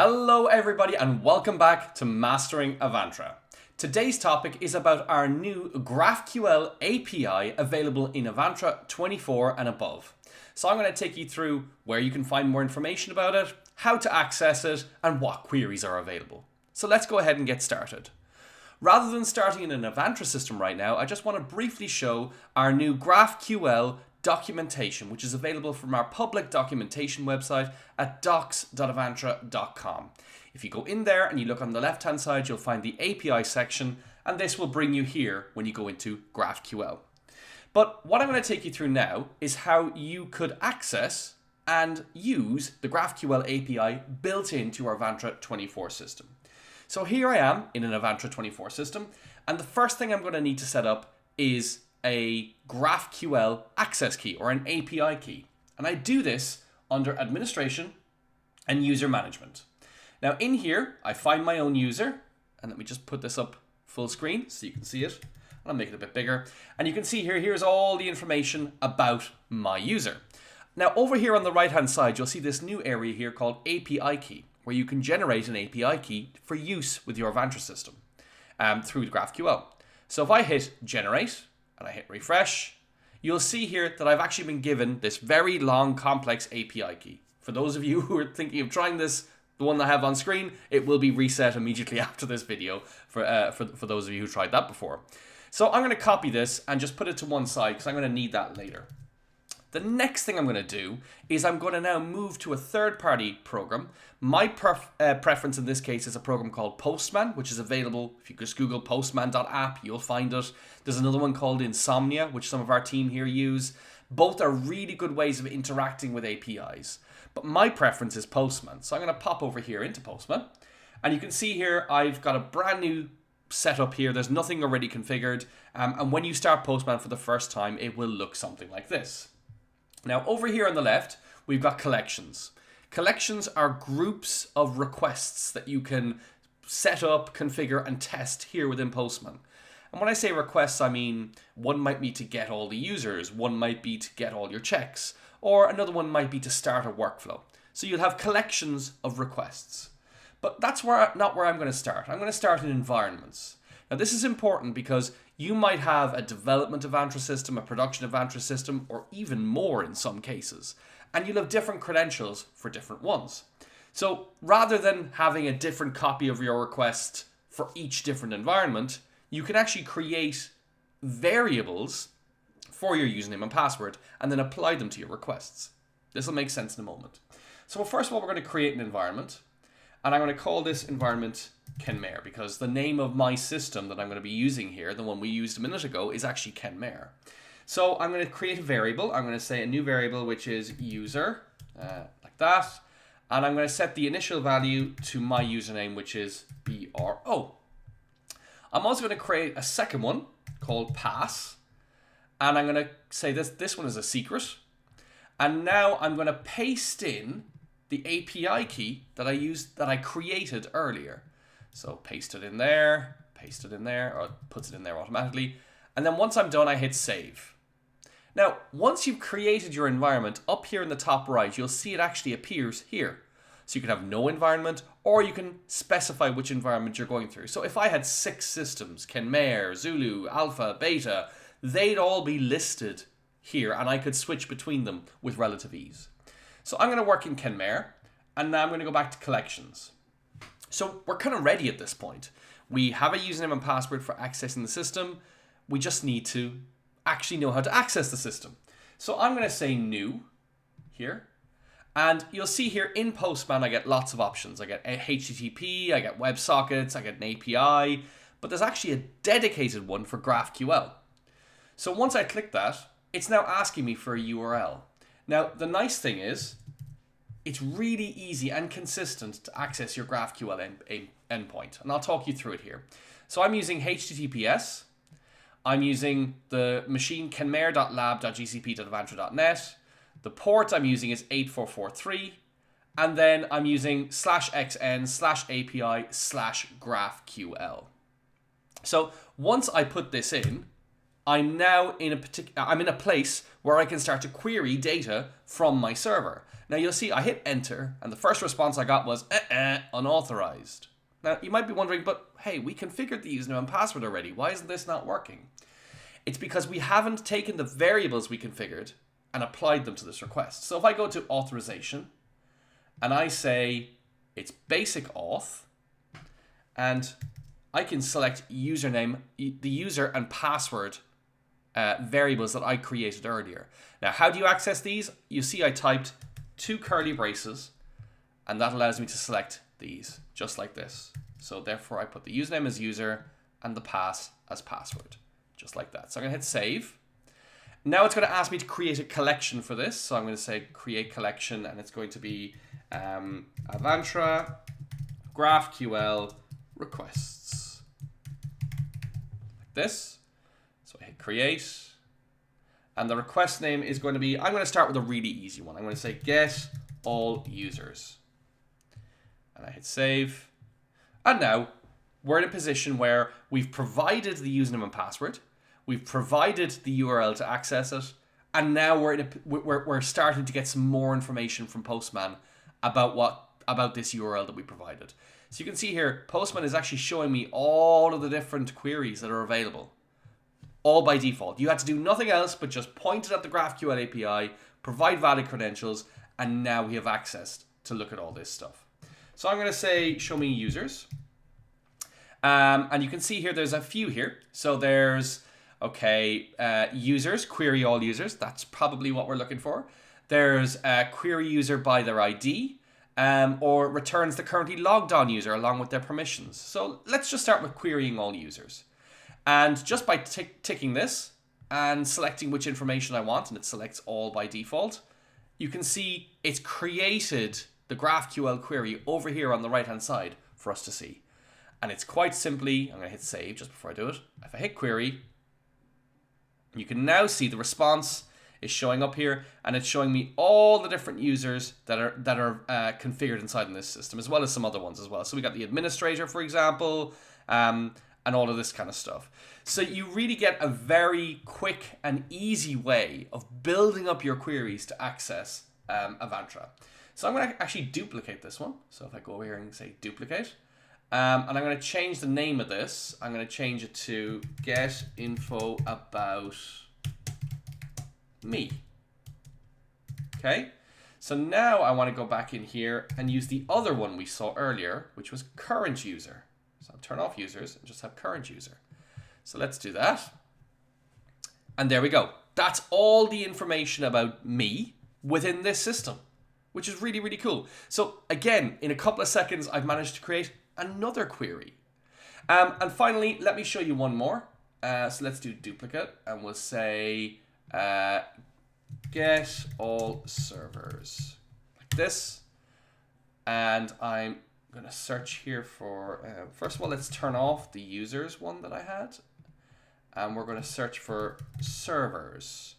Hello everybody and welcome back to Mastering Avantra. Today's topic is about our new GraphQL API available in Avantra 24 and above. So I'm going to take you through where you can find more information about it, how to access it, and what queries are available. So let's go ahead and get started. Rather than starting in an Avantra system right now, I just want to briefly show our new GraphQL documentation, which is available from our public documentation website at docs.avantra.com. If you go in there and you look on the left hand side, you'll find the API section, and this will bring you here when you go into GraphQL. But what I'm going to take you through now is how you could access and use the GraphQL API built into our Avantra 24 system. So here I am in an Avantra 24 system, and the first thing I'm going to need to set up is a GraphQL access key or an API key. And I do this under administration and user management. Now in here, I find my own user, and let me just put this up full screen so you can see it. I'll make it a bit bigger. And you can see here's all the information about my user. Now over here on the right hand side, you'll see this new area here called API key, where you can generate an API key for use with your Avantra system through the GraphQL. So if I hit generate, and I hit refresh, you'll see here that I've actually been given this very long, complex API key. For those of you who are thinking of trying this, the one I have on screen, it will be reset immediately after this video for those of you who tried that before. So I'm going to copy this and just put it to one side because I'm going to need that later. The next thing I'm going to do is I'm going to now move to a third-party program. My preference in this case is a program called Postman, which is available. If you just Google postman.app, you'll find it. There's another one called Insomnia, which some of our team here use. Both are really good ways of interacting with APIs. But my preference is Postman. So I'm going to pop over here into Postman. And you can see here I've got a brand new setup here. There's nothing already configured. And when you start Postman for the first time, it will look something like this. Now over here on the left, we've got collections. Collections are groups of requests that you can set up, configure, and test here within Postman. And when I say requests, I mean one might be to get all the users, one might be to get all your checks, or another one might be to start a workflow. So you'll have collections of requests. But that's not where I'm going to start. I'm going to start in environments. Now this is important because you might have a development Avantra system, a production Avantra system, or even more in some cases. And you'll have different credentials for different ones. So rather than having a different copy of your request for each different environment, you can actually create variables for your username and password and then apply them to your requests. This will make sense in a moment. So first of all, we're going to create an environment. And I'm going to call this environment Kenmare because the name of my system that I'm going to be using here, the one we used a minute ago, is actually Kenmare. So I'm going to create a variable. I'm going to say a new variable, which is user, like that. And I'm going to set the initial value to my username, which is BRO. I'm also going to create a second one called pass. And I'm going to say this one is a secret. And now I'm going to paste in the API key that I created earlier. So paste it in there, or it puts it in there automatically. And then once I'm done, I hit save. Now, once you've created your environment, up here in the top right, you'll see it actually appears here. So you can have no environment, or you can specify which environment you're going through. So if I had 6 systems, Kenmare, Zulu, Alpha, Beta, they'd all be listed here, and I could switch between them with relative ease. So I'm going to work in Kenmare, and now I'm going to go back to collections. So we're kind of ready at this point. We have a username and password for accessing the system. We just need to actually know how to access the system. So I'm going to say new here. And you'll see here in Postman, I get lots of options. I get HTTP, I get WebSockets, I get an API, but there's actually a dedicated one for GraphQL. So once I click that, it's now asking me for a URL. Now, the nice thing is, it's really easy and consistent to access your GraphQL endpoint. And I'll talk you through it here. So I'm using HTTPS. I'm using the machine kenmare.lab.gcp.avantra.net. The port I'm using is 8443. And then I'm using /xn/API/GraphQL. So once I put this in, I'm now in a place where I can start to query data from my server. Now you'll see I hit enter, and the first response I got was unauthorized. Now you might be wondering, but hey, we configured the username and password already. Why isn't this not working? It's because we haven't taken the variables we configured and applied them to this request. So if I go to authorization and I say it's basic auth, and I can select username, the user and password variables that I created earlier. Now, how do you access these? You see I typed 2 curly braces, and that allows me to select these, just like this. So therefore I put the username as user and the pass as password, just like that. So I'm gonna hit save. Now it's gonna ask me to create a collection for this. So I'm gonna say create collection, and it's going to be Avantra GraphQL requests, like this. So I hit create, and the request name is going to be, I'm going to start with a really easy one. I'm going to say get all users, and I hit save. And now we're in a position where we've provided the username and password, we've provided the URL to access it, and now we're starting to get some more information from Postman about this URL that we provided. So you can see here, Postman is actually showing me all of the different queries that are available, all by default. You had to do nothing else but just point it at the GraphQL API, provide valid credentials, and now we have access to look at all this stuff. So I'm going to say, show me users. And you can see here, there's a few here. So there's, users, query all users. That's probably what we're looking for. There's a query user by their ID. Or returns the currently logged on user along with their permissions. So let's just start with querying all users. And just by ticking this and selecting which information I want, and it selects all by default, you can see it's created the GraphQL query over here on the right hand side for us to see. And it's quite simply, I'm going to hit save just before I do it. If I hit query, you can now see the response is showing up here, and it's showing me all the different users that are configured inside in this system, as well as some other ones as well. So we got the administrator, for example, and all of this kind of stuff. So you really get a very quick and easy way of building up your queries to access Avantra. So I'm going to actually duplicate this one. So if I go over here and say duplicate, and I'm going to change the name of this. I'm going to change it to get info about me. Okay, so now I want to go back in here and use the other one we saw earlier, which was current user. So I'll turn off users and just have current user. So let's do that. And there we go. That's all the information about me within this system, which is really, really cool. So again, in a couple of seconds, I've managed to create another query. And finally, let me show you one more. So let's do duplicate, and we'll say get all servers, like this. And I'm going to search here for, first of all, let's turn off the users one that I had. And we're going to search for servers,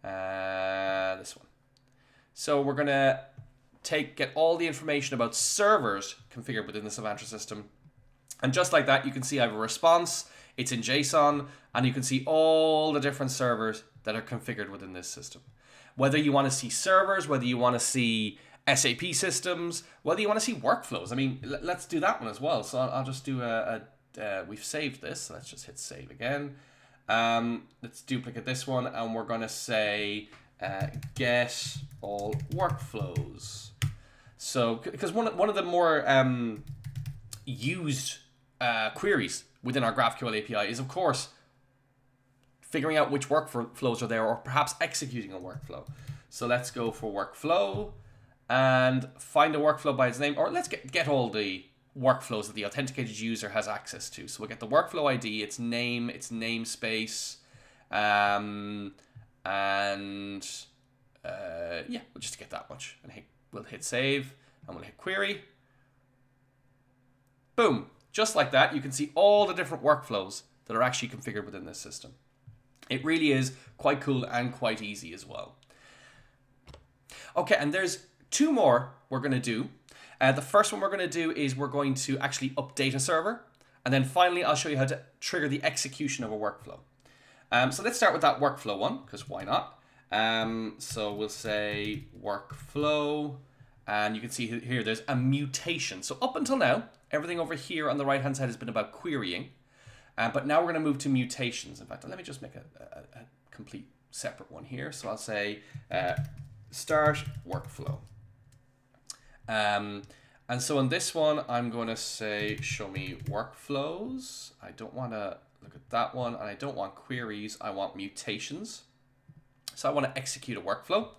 this one. So we're going to get all the information about servers configured within this Avantra system. And just like that, you can see I have a response. It's in JSON, and you can see all the different servers that are configured within this system. Whether you want to see servers, whether you want to see SAP systems, whether you want to see workflows. I mean, let's do that one as well. So I'll just do we've saved this. So let's just hit save again. Let's duplicate this one, and we're going to say get all workflows. So, because one of the more used queries within our GraphQL API is, of course, figuring out which workflows are there, or perhaps executing a workflow. So let's go for workflow and find a workflow by its name, or let's get all the workflows that the authenticated user has access to. So we'll get the workflow ID, its name, its namespace, and yeah, we'll just get that much. And we'll hit save, and we'll hit query. Boom. Just like that, you can see all the different workflows that are actually configured within this system. It really is quite cool and quite easy as well. Okay, and there's two more we're going to do. The first one we're going to do is we're going to actually update a server. And then finally, I'll show you how to trigger the execution of a workflow. So let's start with that workflow one, because why not? So we'll say workflow, and you can see here there's a mutation. So up until now, everything over here on the right hand side has been about querying, but now we're going to move to mutations. In fact, let me just make a complete separate one here. So I'll say start workflow. And so on this one, I'm going to say, show me workflows. I don't want to look at that one, and I don't want queries. I want mutations. So I want to execute a workflow.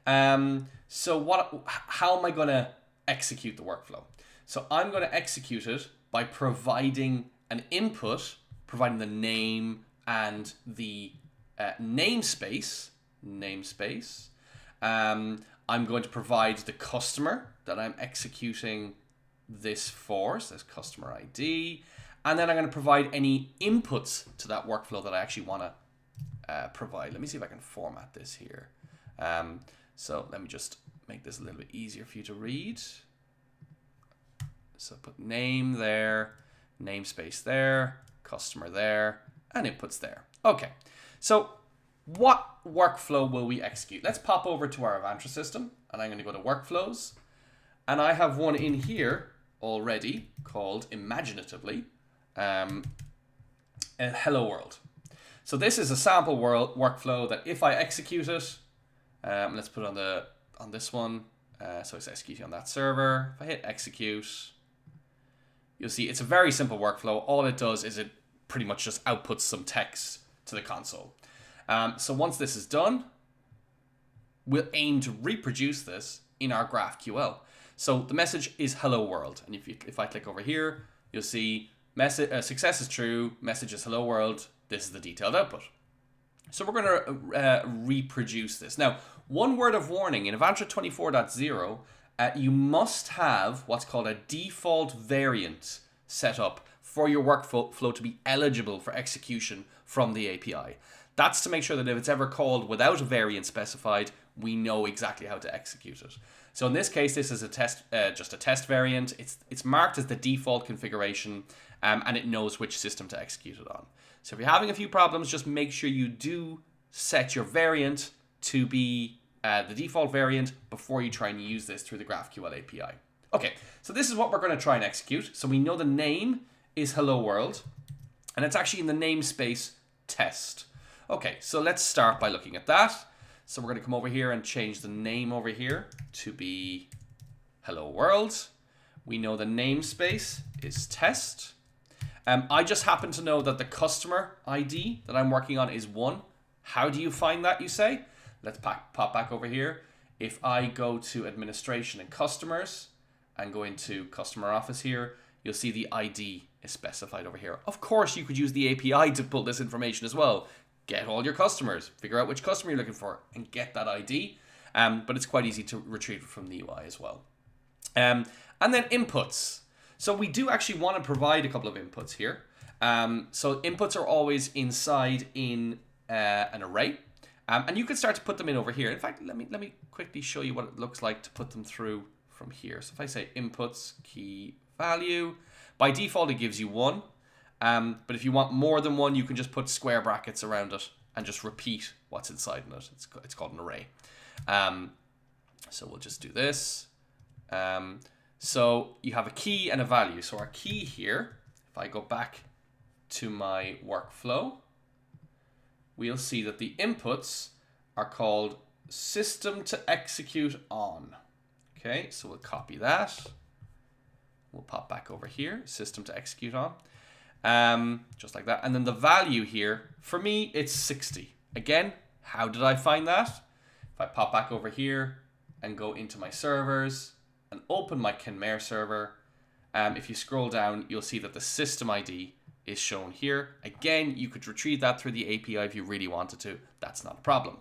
How am I going to execute the workflow? So I'm going to execute it by providing an input, providing the name and the namespace. I'm going to provide the customer that I'm executing this for, so there's customer ID, and then I'm going to provide any inputs to that workflow that I actually want to provide. Let me see if I can format this here. So let me just make this a little bit easier for you to read. So put name there, namespace there, customer there, and inputs there. Okay, so what workflow will we execute? Let's pop over to our Avantra system, and I'm going to go to workflows, and I have one in here already called, imaginatively, hello world. So this is a sample workflow that if I execute it, let's put it on this one. So it's executing on that server. If I hit execute, you'll see it's a very simple workflow. All it does is it pretty much just outputs some text to the console. So once this is done, we'll aim to reproduce this in our GraphQL. So the message is hello world. And if I click over here, you'll see success is true, message is hello world. This is the detailed output. So we're going to reproduce this. Now, one word of warning, in Avantra 24.0, you must have what's called a default variant set up for your workflow to be eligible for execution from the API. That's to make sure that if it's ever called without a variant specified, we know exactly how to execute it. So in this case, this is a test, just a test variant. It's marked as the default configuration, and it knows which system to execute it on. So if you're having a few problems, just make sure you do set your variant to be the default variant before you try and use this through the GraphQL API. Okay, so this is what we're going to try and execute. So we know the name is hello world, and it's actually in the namespace test. Okay, so let's start by looking at that. So we're going to come over here and change the name over here to be hello world. We know the namespace is test. I just happen to know that the customer ID that I'm working on is 1. How do you find that, you say? Let's pop back over here. If I go to administration and customers and go into customer office here, you'll see the ID is specified over here. Of course, you could use the API to pull this information as well. Get all your customers, figure out which customer you're looking for, and get that ID. But it's quite easy to retrieve it from the UI as well. And then inputs. So we do actually want to provide a couple of inputs here. So inputs are always inside in an array. And you can start to put them in over here. In fact, let me quickly show you what it looks like to put them through from here. So if I say inputs key value, by default it gives you 1. But if you want more than 1, you can just put square brackets around it and just repeat what's inside in it. It's called an array. So we'll just do this. So you have a key and a value. So our key here, if I go back to my workflow, we'll see that the inputs are called system to execute on. Okay, so we'll copy that. We'll pop back over here, system to execute on. Just like that. And then the value here, for me, it's 60. Again, how did I find that? If I pop back over here and go into my servers and open my Kenmare server, if you scroll down, you'll see that the system ID is shown here. Again, you could retrieve that through the API if you really wanted to. That's not a problem.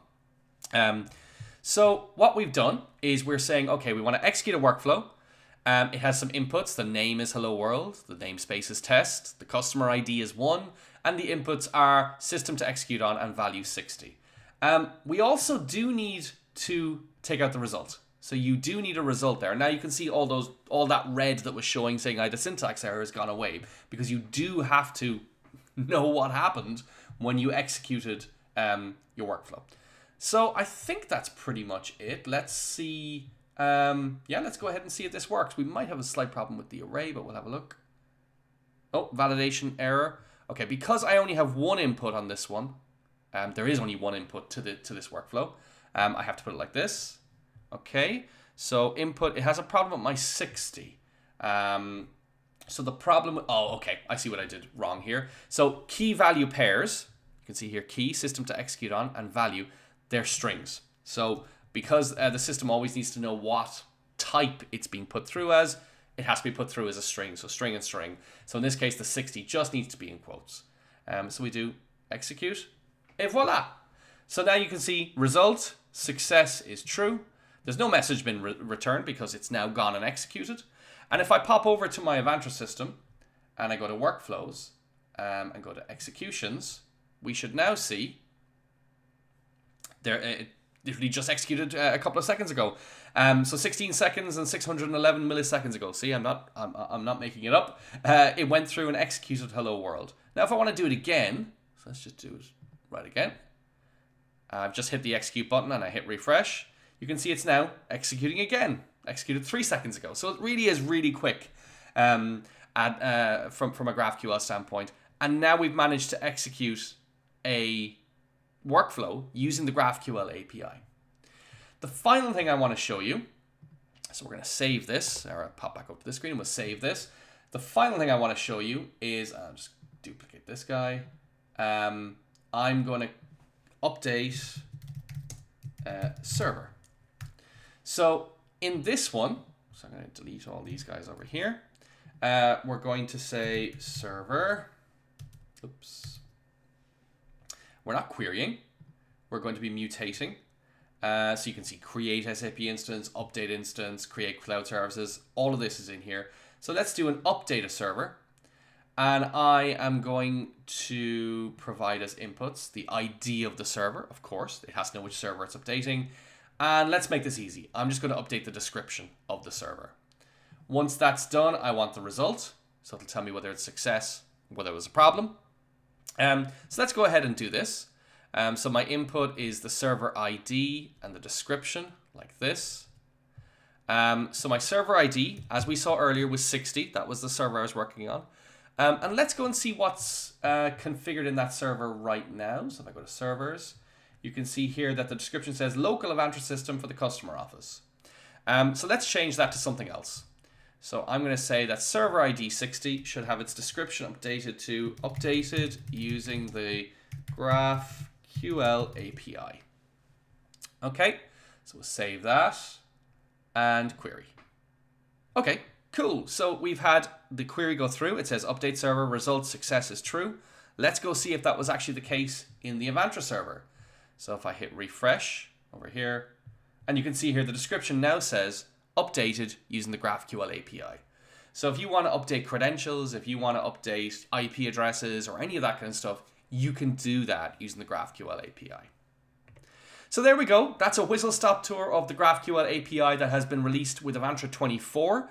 So what we've done is we're saying, okay, we want to execute a workflow. It has some inputs. The name is hello world. The namespace is test. The customer ID is 1. And the inputs are system to execute on and value 60. We also do need to take out the result. So you do need a result there. Now you can see all that red that was showing saying I had a syntax error has gone away, because you do have to know what happened when you executed your workflow. So I think that's pretty much it. Let's see. Let's go ahead and see if this works. We might have a slight problem with the array, but we'll have a look. Oh, validation error. Okay, because I only have one input on this one, there is only one input to this workflow. I have to put it like this. Okay, so input, it has a problem with my 60. So the problem, okay, I see what I did wrong here. So key value pairs, you can see here, key, system to execute on, and value, they're strings. So because the system always needs to know what type it's being put through as, it has to be put through as a string, so string and string. So in this case, the 60 just needs to be in quotes. So we do execute, et voila. So now you can see result, success is true. There's no message been returned because it's now gone and executed. And if I pop over to my Avantra system and I go to workflows and go to executions, we should now see there it literally just executed a couple of seconds ago. So 16 seconds and 611 milliseconds ago. See, I'm not making it up. It went through and executed hello world. Now, if I want to do it again, so let's just do it right again. I've just hit the execute button and I hit refresh. You can see it's now executing again. Executed 3 seconds ago. So it really is really quick from a GraphQL standpoint. And now we've managed to execute a workflow using the GraphQL API. The final thing I want to show you, so we're going to save this, or I'll pop back up to the screen and we'll save this. The final thing I want to show you is, I'll just duplicate this guy. I'm going to update server. So in this one, so I'm going to delete all these guys over here. We're going to say server. Oops. We're not querying. We're going to be mutating. So you can see create SAP instance, update instance, create cloud services. All of this is in here. So let's do an update a server. And I am going to provide as inputs the ID of the server, of course. It has to know which server it's updating. And let's make this easy. I'm just going to update the description of the server. Once that's done, I want the result. So it'll tell me whether it's success, whether it was a problem. So let's go ahead and do this. So my input is the server ID and the description, like this. So my server ID, as we saw earlier, was 60. That was the server I was working on. And let's go and see what's configured in that server right now. So if I go to servers, you can see here that the description says local Avantra system for the customer office. So let's change that to something else. So I'm going to say that server ID 60 should have its description updated to updated using the GraphQL API. Okay, so we'll save that and query. Okay, cool. So we've had the query go through. It says update server result success is true. Let's go see if that was actually the case in the Avantra server. So if I hit refresh over here, and you can see here the description now says updated using the GraphQL API. So if you want to update credentials, if you want to update IP addresses or any of that kind of stuff, you can do that using the GraphQL API. So there we go. That's a whistle-stop tour of the GraphQL API that has been released with Avantra 24.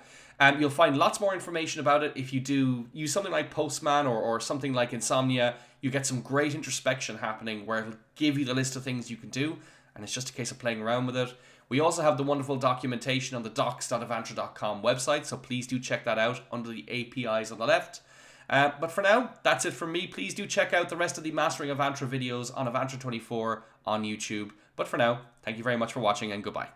You'll find lots more information about it if you do use something like Postman or something like Insomnia. You get some great introspection happening where it'll give you the list of things you can do, and it's just a case of playing around with it. We also have the wonderful documentation on the docs.avantra.com website, so please do check that out under the APIs on the left. But for now, that's it from me. Please do check out the rest of the Mastering Avantra videos on Avantra 24 on YouTube. But for now, thank you very much for watching and goodbye.